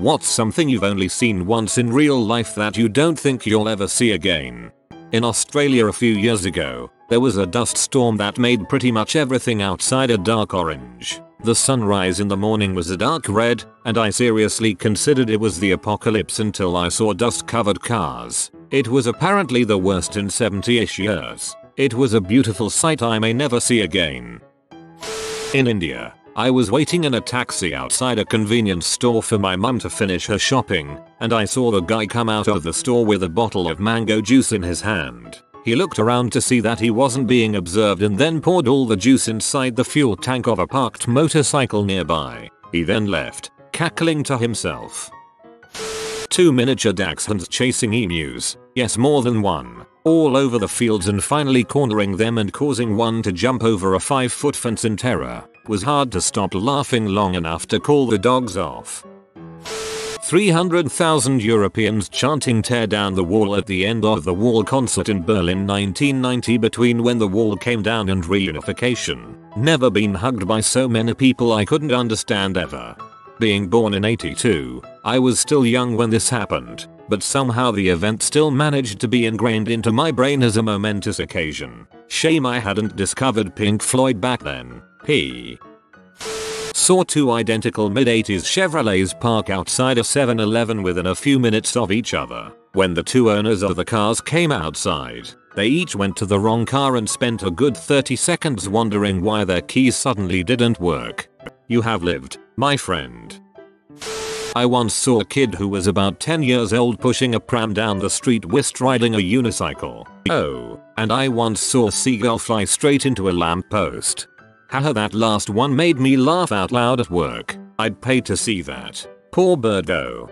What's something you've only seen once in real life that you don't think you'll ever see again? In Australia a few years ago, there was a dust storm that made pretty much everything outside a dark orange. The sunrise in the morning was a dark red, and I seriously considered it was the apocalypse until I saw dust-covered cars. It was apparently the worst in 70-ish years. It was a beautiful sight I may never see again. In India, I was waiting in a taxi outside a convenience store for my mum to finish her shopping, and I saw the guy come out of the store with a bottle of mango juice in his hand. He looked around to see that he wasn't being observed and then poured all the juice inside the fuel tank of a parked motorcycle nearby. He then left, cackling to himself. 2 miniature dachshunds chasing emus, yes more than one, all over the fields and finally cornering them and causing one to jump over a 5-foot fence in terror. Was hard to stop laughing long enough to call the dogs off. 300,000 Europeans chanting "Tear down the wall" at the end of the Wall concert in Berlin 1990 between when the wall came down and reunification. Never been hugged by so many people I couldn't understand ever. Being born in '82, I was still young when this happened, but somehow the event still managed to be ingrained into my brain as a momentous occasion. Shame I hadn't discovered Pink Floyd back then. Saw two identical mid-80s Chevrolets park outside a 7-Eleven within a few minutes of each other. When the two owners of the cars came outside, they each went to the wrong car and spent a good 30 seconds wondering why their keys suddenly didn't work. You have lived, my friend. I once saw a kid who was about 10 years old pushing a pram down the street whilst riding a unicycle. Oh, and I once saw a seagull fly straight into a lamppost. Haha, that last one made me laugh out loud at work. I'd pay to see that. Poor bird though.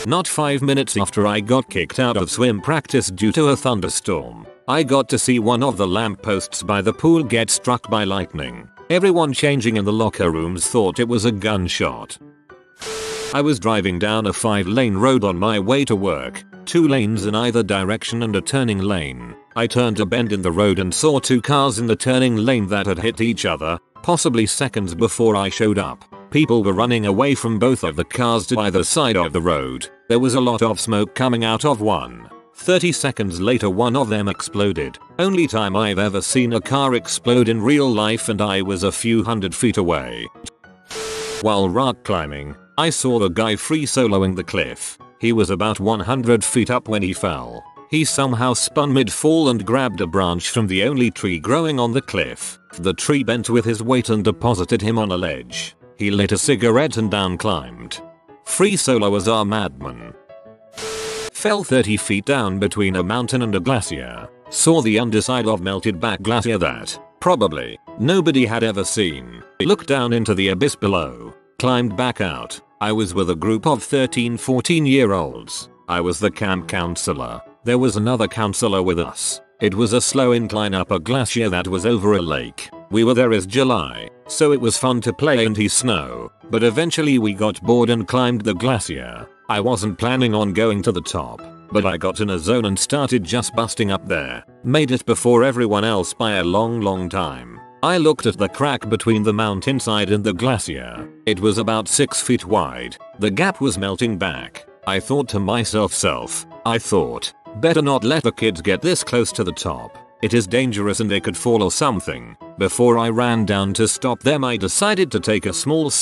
Not 5 minutes after I got kicked out of swim practice due to a thunderstorm, I got to see one of the lampposts by the pool get struck by lightning. Everyone changing in the locker rooms thought it was a gunshot. I was driving down a 5-lane road on my way to work, 2 lanes in either direction and a turning lane. I turned a bend in the road and saw 2 cars in the turning lane that had hit each other, possibly seconds before I showed up. People were running away from both of the cars to either side of the road. There was a lot of smoke coming out of one. 30 seconds later one of them exploded. Only time I've ever seen a car explode in real life, and I was a few hundred feet away. While rock climbing, I saw the guy free soloing the cliff. He was about 100 feet up when he fell. He somehow spun mid-fall and grabbed a branch from the only tree growing on the cliff. The tree bent with his weight and deposited him on a ledge. He lit a cigarette and down climbed. Free soloers are madmen. Fell 30 feet down between a mountain and a glacier. Saw the underside of melted back glacier that, probably, nobody had ever seen. Looked down into the abyss below. Climbed back out. I was with a group of 13-14 year olds. I was the camp counselor. There was another counselor with us. It was a slow incline up a glacier that was over a lake. We were there as July, so it was fun to play and snow, but eventually we got bored and climbed the glacier. I wasn't planning on going to the top, but I got in a zone and started just busting up there. Made it before everyone else by a long time. I looked at the crack between the mountainside and the glacier. It was about 6 feet wide. The gap was melting back. I thought to myself, better not let the kids get this close to the top. It is dangerous and they could fall or something. Before I ran down to stop them, I decided to take a small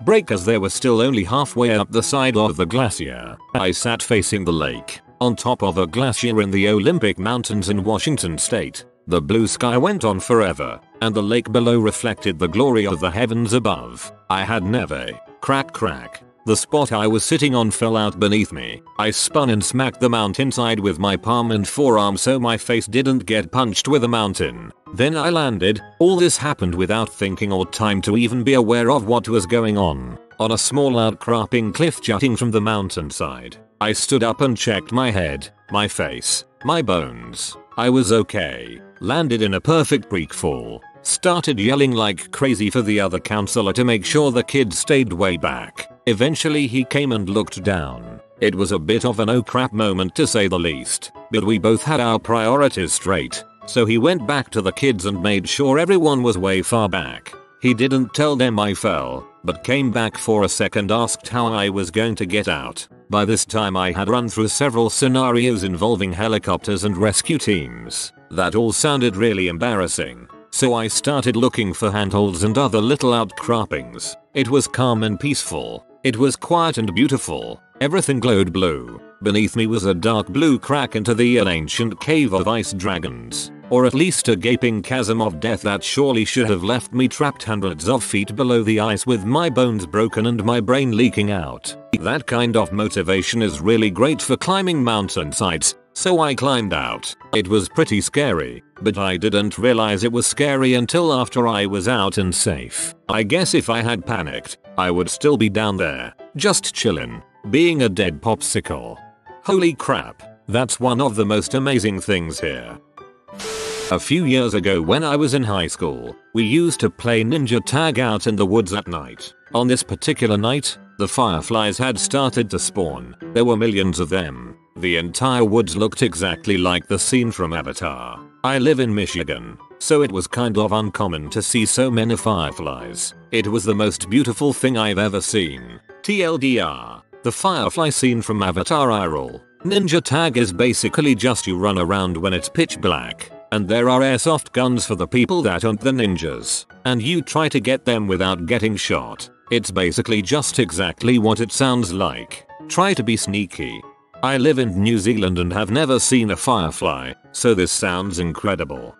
break as they were still only halfway up the side of the glacier. I sat facing the lake, on top of a glacier in the Olympic Mountains in Washington state. The blue sky went on forever, and the lake below reflected the glory of the heavens above. I had never. Crack. The spot I was sitting on fell out beneath me. I spun and smacked the mountainside with my palm and forearm so my face didn't get punched with a mountain. Then I landed. All this happened without thinking or time to even be aware of what was going on a small outcropping cliff jutting from the mountainside. I stood up and checked my head, my face, my bones. I was okay. Landed in a perfect freak fall. Started yelling like crazy for the other counselor to make sure the kid stayed way back. Eventually he came and looked down. It was a bit of an oh crap moment to say the least, but we both had our priorities straight. So he went back to the kids and made sure everyone was way far back. He didn't tell them I fell, but came back for a second, asked how I was going to get out. By this time I had run through several scenarios involving helicopters and rescue teams. That all sounded really embarrassing. So I started looking for handholds and other little outcroppings. It was calm and peaceful. It was quiet and beautiful. Everything glowed blue. Beneath me was a dark blue crack into the ancient cave of ice dragons. Or at least a gaping chasm of death that surely should have left me trapped hundreds of feet below the ice with my bones broken and my brain leaking out. That kind of motivation is really great for climbing mountainsides, so I climbed out. It was pretty scary, but I didn't realize it was scary until after I was out and safe. I guess if I had panicked, I would still be down there, just chillin', being a dead popsicle. Holy crap, that's one of the most amazing things here. A few years ago when I was in high school, we used to play ninja tag out in the woods at night. On this particular night, the fireflies had started to spawn. There were millions of them. The entire woods looked exactly like the scene from Avatar. I live in Michigan, so it was kind of uncommon to see so many fireflies. It was the most beautiful thing I've ever seen. TLDR, the firefly scene from Avatar IRL. Ninja tag is basically just you run around when it's pitch black, and there are airsoft guns for the people that aren't the ninjas, and you try to get them without getting shot. It's basically just exactly what it sounds like. Try to be sneaky. I live in New Zealand and have never seen a firefly, so this sounds incredible.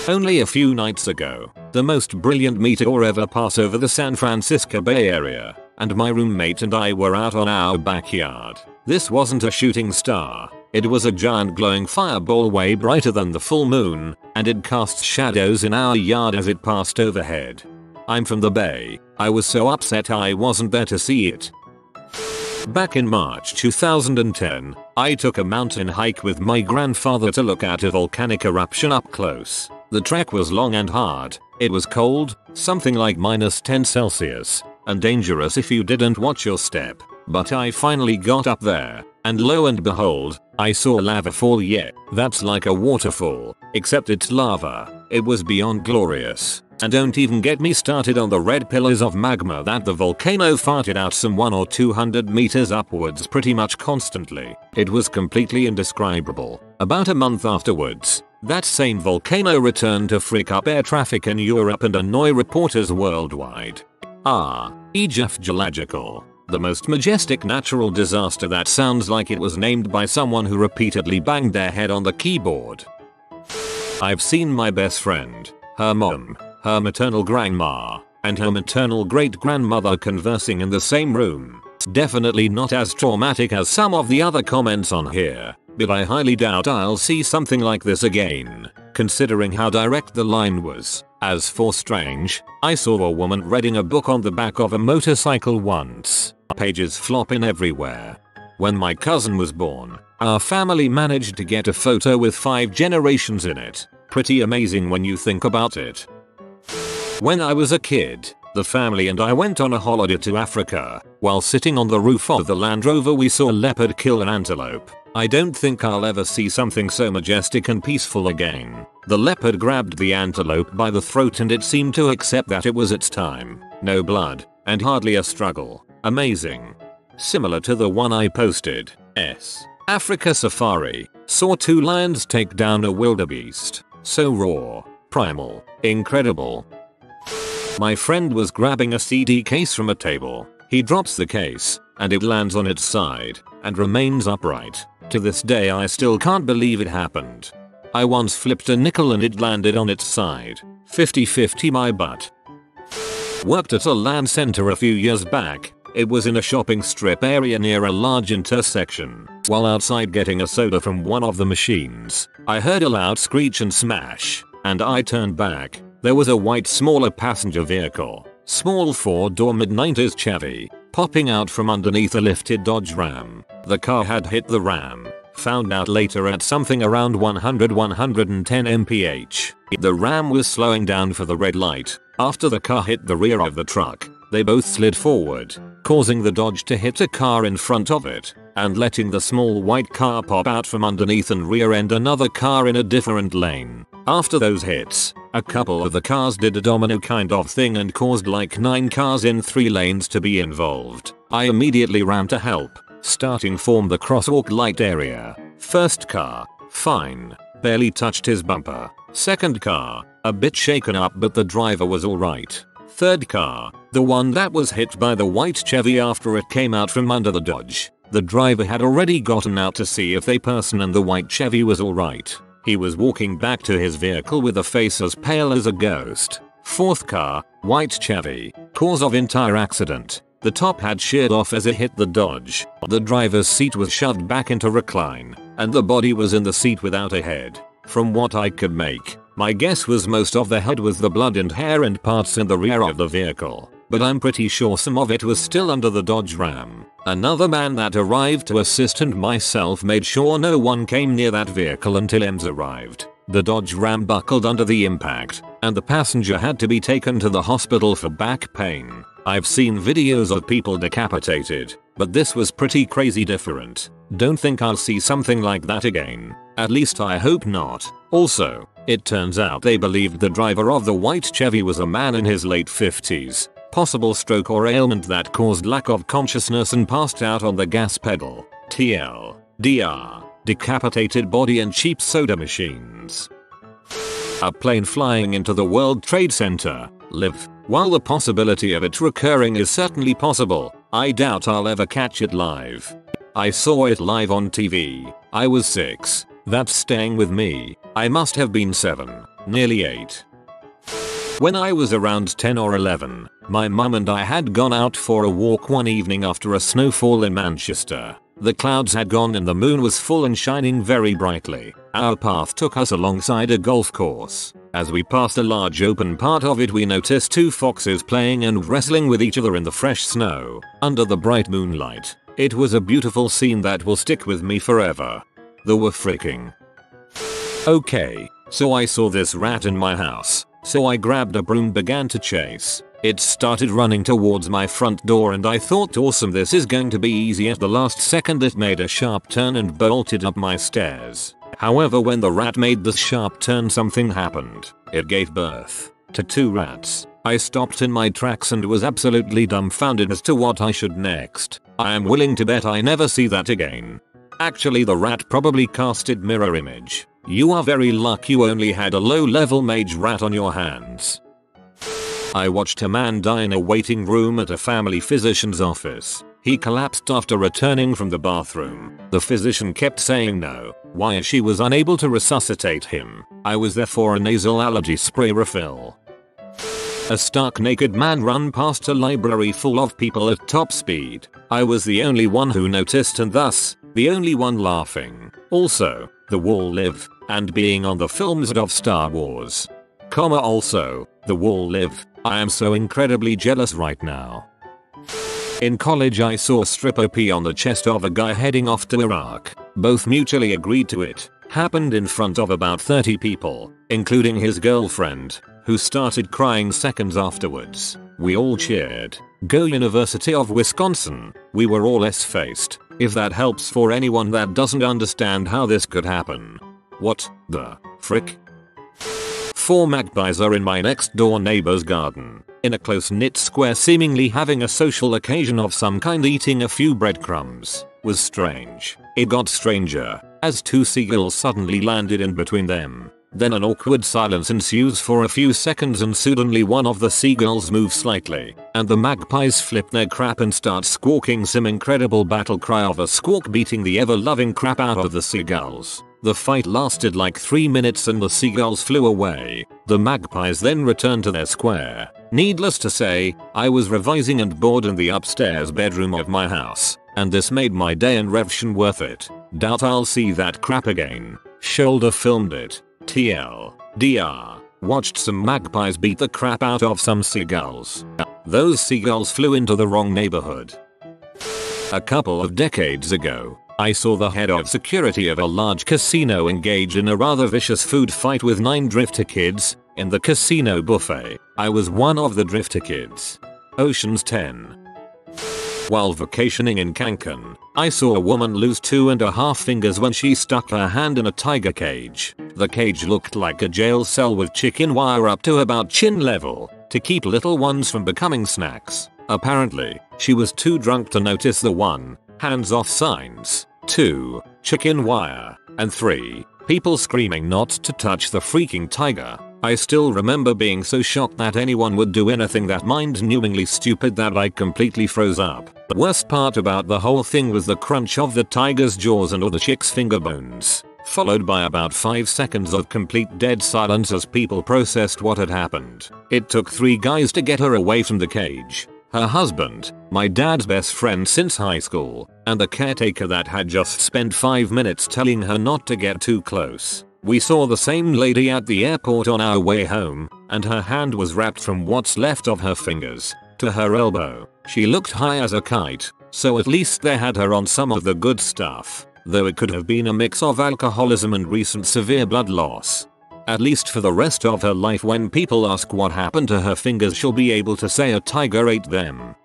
Only a few nights ago, the most brilliant meteor ever passed over the San Francisco Bay Area, and my roommate and I were out on our backyard. This wasn't a shooting star. It was a giant glowing fireball way brighter than the full moon, and it cast shadows in our yard as it passed overhead. I'm from the Bay. I was so upset I wasn't there to see it. Back in March 2010, I took a mountain hike with my grandfather to look at a volcanic eruption up close. The trek was long and hard. It was cold, something like -10°C, and dangerous if you didn't watch your step. But I finally got up there, and lo and behold, I saw lava fall. Yeah, that's like a waterfall, except it's lava. It was beyond glorious. And don't even get me started on the red pillars of magma that the volcano farted out some 100 or 200 meters upwards pretty much constantly. It was completely indescribable. About a month afterwards, that same volcano returned to freak up air traffic in Europe and annoy reporters worldwide. Geological. The most majestic natural disaster that sounds like it was named by someone who repeatedly banged their head on the keyboard. I've seen my best friend, her mom, her maternal grandma, and her maternal great-grandmother conversing in the same room. Definitely not as traumatic as some of the other comments on here, but I highly doubt I'll see something like this again, considering how direct the line was. As for strange, I saw a woman reading a book on the back of a motorcycle once. Pages flopping everywhere. When my cousin was born, our family managed to get a photo with 5 generations in it. Pretty amazing when you think about it. When I was a kid, the family and I went on a holiday to Africa. While sitting on the roof of the Land Rover, we saw a leopard kill an antelope. I don't think I'll ever see something so majestic and peaceful again. The leopard grabbed the antelope by the throat and it seemed to accept that it was its time. No blood, and hardly a struggle. Amazing. Similar to the one I posted. Africa Safari. Saw 2 lions take down a wildebeest. So raw. Primal. Incredible. My friend was grabbing a CD case from a table. He drops the case, and it lands on its side, and remains upright. To this day I still can't believe it happened. I once flipped a nickel and it landed on its side. 50-50 my butt. Worked at a land center a few years back. It was in a shopping strip area near a large intersection. While outside getting a soda from one of the machines, I heard a loud screech and smash, and I turned back. There was a white smaller passenger vehicle, small 4-door mid-90s Chevy, popping out from underneath a lifted Dodge Ram. The car had hit the Ram. Found out later at something around 100-110 mph. The Ram was slowing down for the red light. After the car hit the rear of the truck, they both slid forward, causing the Dodge to hit a car in front of it, and letting the small white car pop out from underneath and rear-end another car in a different lane. After those hits, A couple of the cars did a domino kind of thing and caused like 9 cars in 3 lanes to be involved. I immediately ran to help, starting from the crosswalk light area. First car, fine, barely touched his bumper. Second car, a bit shaken up but the driver was alright. Third car, the one that was hit by the white Chevy after it came out from under the Dodge. The driver had already gotten out to see if the person in the white Chevy was alright. He was walking back to his vehicle with a face as pale as a ghost. Fourth car, white Chevy, cause of entire accident. The top had sheared off as it hit the Dodge. The driver's seat was shoved back into recline, and the body was in the seat without a head. From what I could make, my guess was most of the head was the blood and hair and parts in the rear of the vehicle, but I'm pretty sure some of it was still under the Dodge Ram. Another man that arrived to assist and myself made sure no one came near that vehicle until EMS arrived. The Dodge Ram buckled under the impact, and the passenger had to be taken to the hospital for back pain. I've seen videos of people decapitated, but this was pretty crazy different. Don't think I'll see something like that again. At least I hope not. Also, it turns out they believed the driver of the white Chevy was a man in his late 50s. Possible stroke or ailment that caused lack of consciousness and passed out on the gas pedal. TLDR. Decapitated body and cheap soda machines. A plane flying into the World Trade Center. Live. While the possibility of it recurring is certainly possible, I doubt I'll ever catch it live. I saw it live on TV. I was 6. That's staying with me. I must have been 7. Nearly 8. When I was around 10 or 11, my mum and I had gone out for a walk one evening after a snowfall in Manchester. The clouds had gone and the moon was full and shining very brightly. Our path took us alongside a golf course. As we passed a large open part of it, we noticed 2 foxes playing and wrestling with each other in the fresh snow, under the bright moonlight. It was a beautiful scene that will stick with me forever. They were freaking. Okay, so I saw this rat in my house, so I grabbed a broom, began to chase. It started running towards my front door and I thought, awesome, this is going to be easy. At the last second it made a sharp turn and bolted up my stairs. However, when the rat made the sharp turn, something happened. It gave birth to 2 rats. I stopped in my tracks and was absolutely dumbfounded as to what I should next. I am willing to bet I never see that again. Actually, the rat probably casted mirror image. You are very lucky you only had a low-level mage rat on your hands. I watched a man die in a waiting room at a family physician's office. He collapsed after returning from the bathroom. The physician kept saying no, why she was unable to resuscitate him. I was there for a nasal allergy spray refill. A stark naked man ran past a library full of people at top speed. I was the only one who noticed and thus, the only one laughing. Also, the wall live, and being on the films of Star Wars. Also, the wall live. I am so incredibly jealous right now. In college I saw a stripper pee on the chest of a guy heading off to Iraq. Both mutually agreed to it. Happened in front of about 30 people, including his girlfriend, who started crying seconds afterwards. We all cheered. Go University of Wisconsin. We were all S-faced. If that helps for anyone that doesn't understand how this could happen. What the frick? 4 magpies are in my next door neighbor's garden, in a close-knit square, seemingly having a social occasion of some kind, eating a few breadcrumbs. Was strange. It got stranger, as 2 seagulls suddenly landed in between them. Then an awkward silence ensues for a few seconds and suddenly one of the seagulls moves slightly, and the magpies flip their crap and start squawking some incredible battle cry of a squawk beating the ever-loving crap out of the seagulls. The fight lasted like 3 minutes and the seagulls flew away. The magpies then returned to their square. Needless to say, I was revising and bored in the upstairs bedroom of my house, and this made my day and revsion worth it. Doubt I'll see that crap again. Shoulder filmed it. TLDR. Watched some magpies beat the crap out of some seagulls. Those seagulls flew into the wrong neighborhood. A couple of decades ago, I saw the head of security of a large casino engage in a rather vicious food fight with 9 drifter kids in the casino buffet. I was one of the drifter kids. Ocean's 10. While vacationing in Cancun, I saw a woman lose 2.5 fingers when she stuck her hand in a tiger cage. The cage looked like a jail cell with chicken wire up to about chin level to keep little ones from becoming snacks. Apparently, she was too drunk to notice the 1. Hands off signs, 2. Chicken wire, and 3. People screaming not to touch the freaking tiger. I still remember being so shocked that anyone would do anything that mind-numbingly stupid that I completely froze up. The worst part about the whole thing was the crunch of the tiger's jaws and all the chick's finger bones, followed by about 5 seconds of complete dead silence as people processed what had happened. It took 3 guys to get her away from the cage. Her husband, my dad's best friend since high school, and the caretaker that had just spent 5 minutes telling her not to get too close. We saw the same lady at the airport on our way home, and her hand was wrapped from what's left of her fingers to her elbow. She looked high as a kite, so at least they had her on some of the good stuff, though it could have been a mix of alcoholism and recent severe blood loss. At least for the rest of her life, when people ask what happened to her fingers, she'll be able to say a tiger ate them.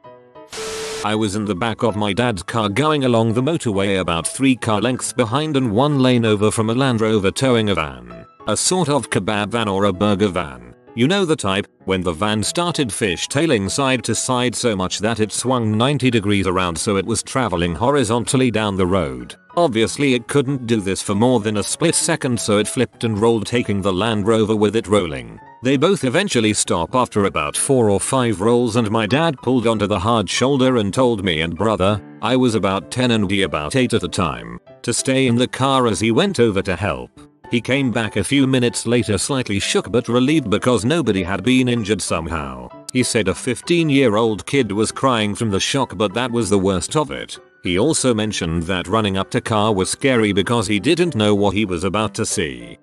I was in the back of my dad's car going along the motorway about 3 car lengths behind and 1 lane over from a Land Rover towing a van. A sort of kebab van or a burger van. You know the type, when the van started fishtailing side to side so much that it swung 90 degrees around so it was traveling horizontally down the road. Obviously it couldn't do this for more than a split second, so it flipped and rolled, taking the Land Rover with it rolling. They both eventually stop after about 4 or 5 rolls, and my dad pulled onto the hard shoulder and told me and brother, I was about 10 and he about 8 at the time, to stay in the car as he went over to help. He came back a few minutes later slightly shook but relieved because nobody had been injured somehow. He said a 15-year-old kid was crying from the shock, but that was the worst of it. He also mentioned that running up to car was scary because he didn't know what he was about to see.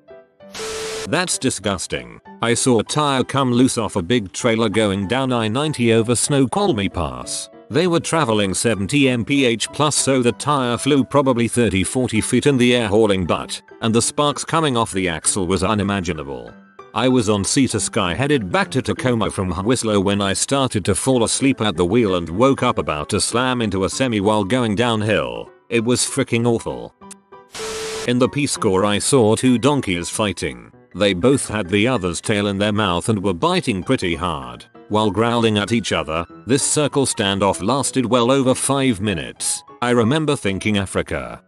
That's disgusting. I saw a tire come loose off a big trailer going down I-90 over Snoqualmie Pass. They were traveling 70 mph plus, so the tire flew probably 30-40 feet in the air hauling butt, and the sparks coming off the axle was unimaginable. I was on Sea to Sky headed back to Tacoma from Whistler when I started to fall asleep at the wheel and woke up about to slam into a semi while going downhill. It was freaking awful. In the Peace Corps I saw 2 donkeys fighting. They both had the other's tail in their mouth and were biting pretty hard while growling at each other. This circle standoff lasted well over 5 minutes. I remember thinking Africa.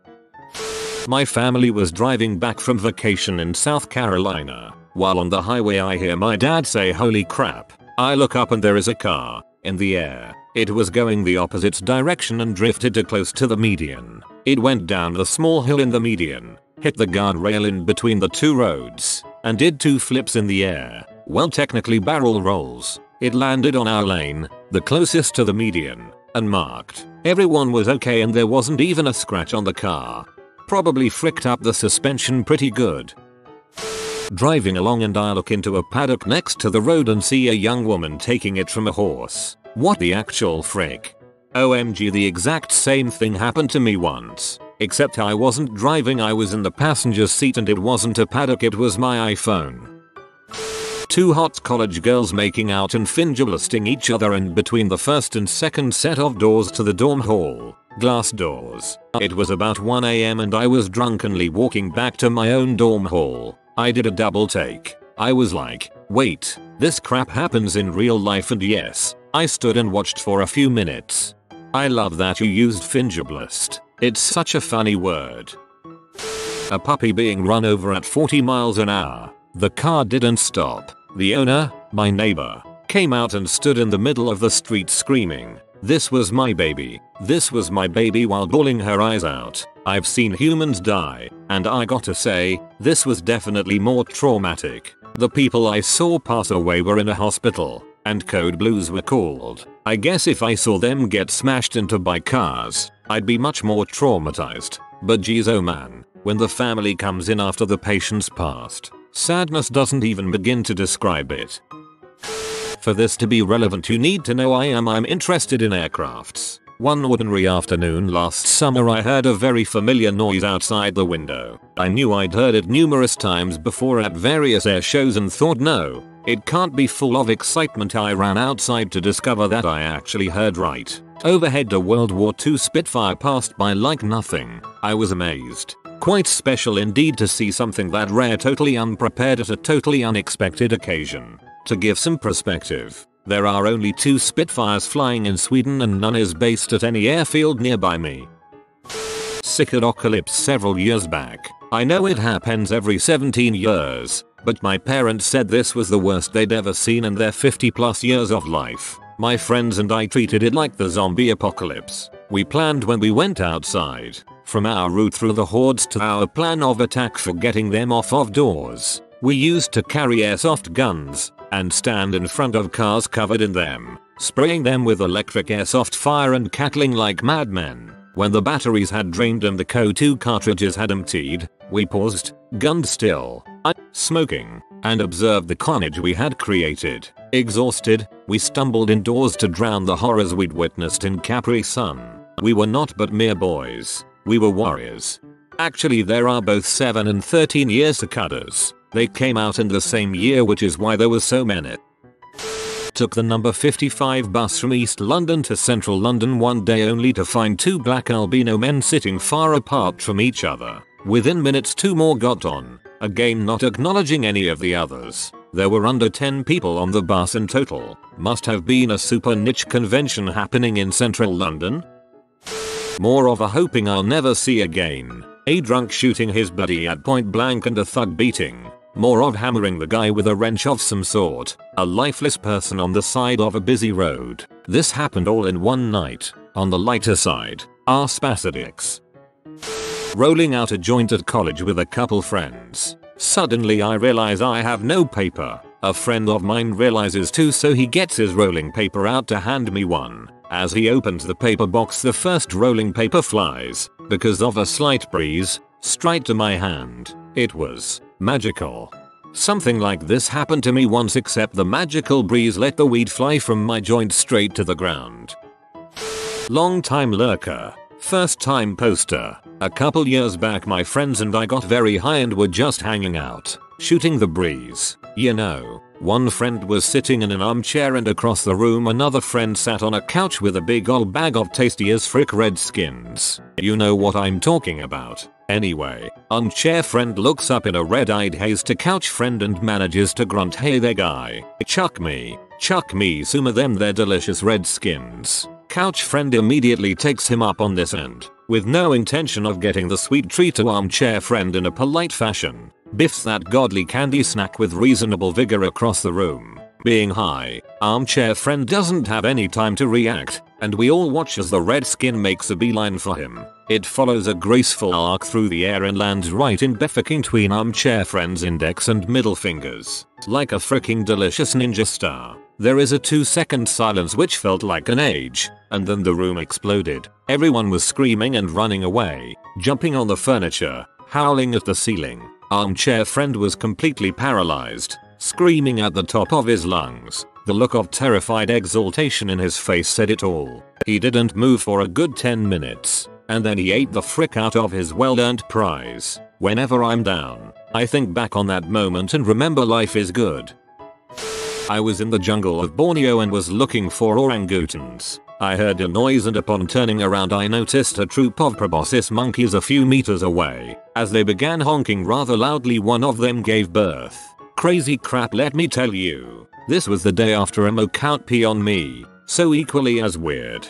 My family was driving back from vacation in South Carolina. While on the highway I hear my dad say, "Holy crap." I look up and there is a car in the air. It was going the opposite direction and drifted too close to the median. It went down the small hill in the median, hit the guardrail in between the 2 roads, and did 2 flips in the air. Well, technically barrel rolls. It landed on our lane, the closest to the median, and marked. Everyone was okay and there wasn't even a scratch on the car. Probably fricked up the suspension pretty good. Driving along and I look into a paddock next to the road and see a young woman taking it from a horse. What the actual frick? OMG, the exact same thing happened to me once. Except I wasn't driving, I was in the passenger seat and it wasn't a paddock, it was my iPhone. 2 hot college girls making out and fingerlisting each other in between the first and second set of doors to the dorm hall. Glass doors. It was about 1 AM and I was drunkenly walking back to my own dorm hall. I did a double take. I was like, wait, this crap happens in real life, and yes, I stood and watched for a few minutes. I love that you used fingerlist. It's such a funny word. A puppy being run over at 40 miles an hour. The car didn't stop. The owner, my neighbor, came out and stood in the middle of the street screaming, "This was my baby. This was my baby," while bawling her eyes out. I've seen humans die, and I gotta say, this was definitely more traumatic. The people I saw pass away were in a hospital, and code blues were called. I guess if I saw them get smashed into by cars, I'd be much more traumatized. But geez, oh man, when the family comes in after the patient's passed, sadness doesn't even begin to describe it. For this to be relevant, you need to know I'm interested in aircrafts. One ordinary afternoon last summer I heard a very familiar noise outside the window. I knew I'd heard it numerous times before at various air shows and thought, no, It can't be full of excitement. I ran outside to discover that I actually heard right. Overhead a World War II Spitfire passed by like nothing. I was amazed. Quite special indeed to see something that rare, totally unprepared at a totally unexpected occasion. To give some perspective, there are only 2 Spitfires flying in Sweden and none is based at any airfield nearby me. Cicadapocalypse several years back. I know it happens every 17 years, but my parents said this was the worst they'd ever seen in their 50+ years of life. My friends and I treated it like the zombie apocalypse. We planned when we went outside, from our route through the hordes to our plan of attack for getting them off of doors. We used to carry airsoft guns and stand in front of cars covered in them, spraying them with electric airsoft fire and cackling like madmen. When the batteries had drained and the CO2 cartridges had emptied, we paused, gunned still, smoking, and observed the carnage we had created. Exhausted, we stumbled indoors to drown the horrors we'd witnessed in Capri Sun. We were not but mere boys. We were warriors. Actually, there are both 7 and 13 year cicadas. They came out in the same year, which is why there were so many. Took the number 55 bus from East London to Central London one day only to find 2 black albino men sitting far apart from each other. Within minutes 2 more got on, again not acknowledging any of the others. There were under 10 people on the bus in total. Must have been a super niche convention happening in Central London. More of a hoping I'll never see again. A drunk shooting his buddy at point blank and a thug beating. More of hammering the guy with a wrench of some sort. A lifeless person on the side of a busy road. This happened all in one night. On the lighter side, our spasadics. Rolling out a joint at college with a couple friends. Suddenly I realize I have no paper. A friend of mine realizes too, so he gets his rolling paper out to hand me one. As he opens the paper box, the first rolling paper flies, because of a slight breeze, straight to my hand. It was magical. Something like this happened to me once, except the magical breeze let the weed fly from my joint straight to the ground. Long time lurker. First time poster. A couple years back my friends and I got very high and were just hanging out, shooting the breeze. You know, one friend was sitting in an armchair and across the room another friend sat on a couch with a big ol' bag of tasty as frick red skins. You know what I'm talking about. Anyway, armchair friend looks up in a red-eyed haze to couch friend and manages to grunt, "Hey there guy, chuck me some of them they're delicious red skins." Couch friend immediately takes him up on this and, with no intention of getting the sweet treat to armchair friend in a polite fashion, biffs that godly candy snack with reasonable vigor across the room. Being high, armchair friend doesn't have any time to react, and we all watch as the red skin makes a beeline for him. It follows a graceful arc through the air and lands right in between armchair friend's index and middle fingers, like a freaking delicious ninja star. There is a 2-second silence which felt like an age, and then the room exploded. Everyone was screaming and running away, jumping on the furniture, howling at the ceiling. Armchair friend was completely paralyzed, screaming at the top of his lungs. The look of terrified exultation in his face said it all. He didn't move for a good 10 minutes, and then he ate the frick out of his well-earned prize. Whenever I'm down, I think back on that moment and remember life is good. I was in the jungle of Borneo and was looking for orangutans. I heard a noise and upon turning around I noticed a troop of proboscis monkeys a few meters away. As they began honking rather loudly, one of them gave birth. Crazy crap, let me tell you. This was the day after a mock-out pee on me, so equally as weird.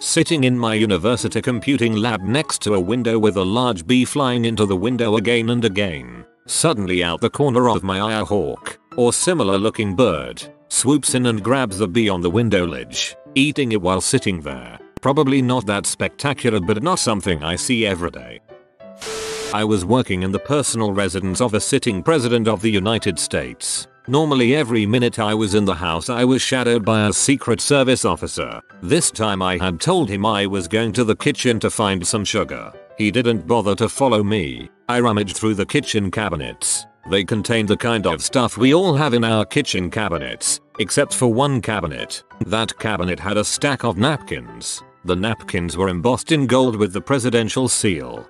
Sitting in my university computing lab next to a window with a large bee flying into the window again and again. Suddenly out the corner of my eye a hawk, or similar looking bird, swoops in and grabs the bee on the window ledge, eating it while sitting there. Probably not that spectacular, but not something I see every day. I was working in the personal residence of a sitting president of the United States. Normally every minute I was in the house I was shadowed by a Secret Service officer. This time I had told him I was going to the kitchen to find some sugar. He didn't bother to follow me. I rummaged through the kitchen cabinets. They contained the kind of stuff we all have in our kitchen cabinets, except for one cabinet. That cabinet had a stack of napkins. The napkins were embossed in gold with the presidential seal.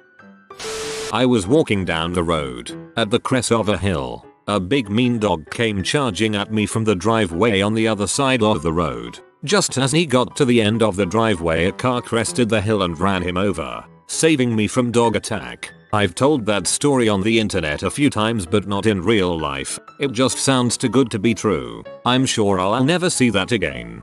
I was walking down the road, at the crest of a hill. A big mean dog came charging at me from the driveway on the other side of the road. Just as he got to the end of the driveway, a car crested the hill and ran him over, saving me from dog attack. I've told that story on the internet a few times but not in real life. It just sounds too good to be true. I'm sure I'll never see that again.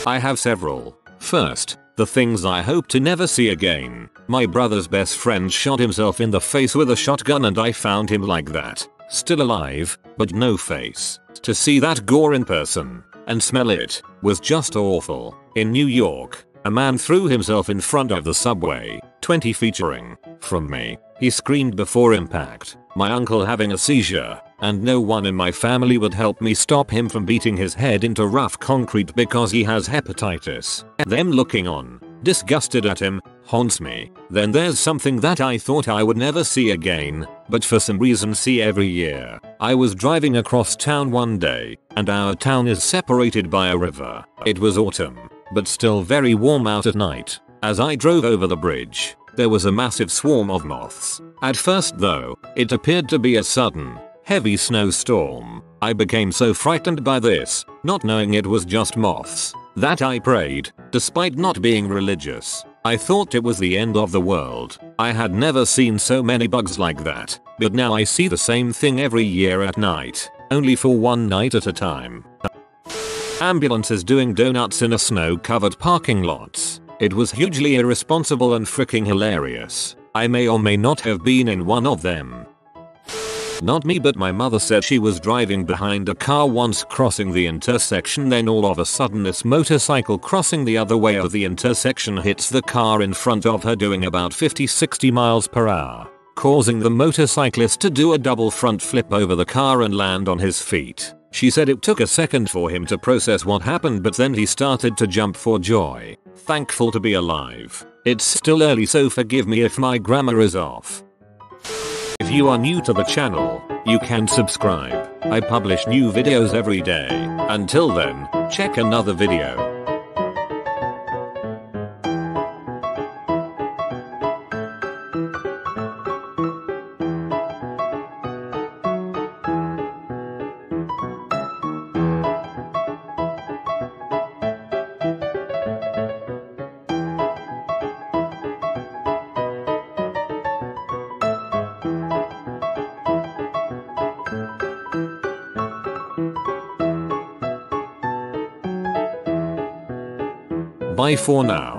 I have several. First, the things I hope to never see again. My brother's best friend shot himself in the face with a shotgun and I found him like that. Still alive, but no face. To see that gore in person and smell it was just awful. In New York, a man threw himself in front of the subway, 20 featuring from me. He screamed before impact, my uncle having a seizure, and no one in my family would help me stop him from beating his head into rough concrete because he has hepatitis. Them looking on, disgusted at him, haunts me. Then there's something that I thought I would never see again, but for some reason see every year. I was driving across town one day, and our town is separated by a river. It was autumn, but still very warm out at night. As I drove over the bridge, there was a massive swarm of moths. At first though, it appeared to be a sudden, heavy snowstorm. I became so frightened by this, not knowing it was just moths, that I prayed, despite not being religious. I thought it was the end of the world. I had never seen so many bugs like that, but now I see the same thing every year at night, only for one night at a time. Ambulances doing donuts in a snow-covered parking lot. It was hugely irresponsible and freaking hilarious. I may or may not have been in one of them. Not me, but my mother said she was driving behind a car once crossing the intersection, then all of a sudden this motorcycle crossing the other way of the intersection hits the car in front of her doing about 50-60 miles per hour, causing the motorcyclist to do a double front flip over the car and land on his feet. She said it took a second for him to process what happened, but then he started to jump for joy, thankful to be alive. It's still early, so forgive me if my grammar is off. If you are new to the channel, you can subscribe. I publish new videos every day. Until then, check another video. Bye for now.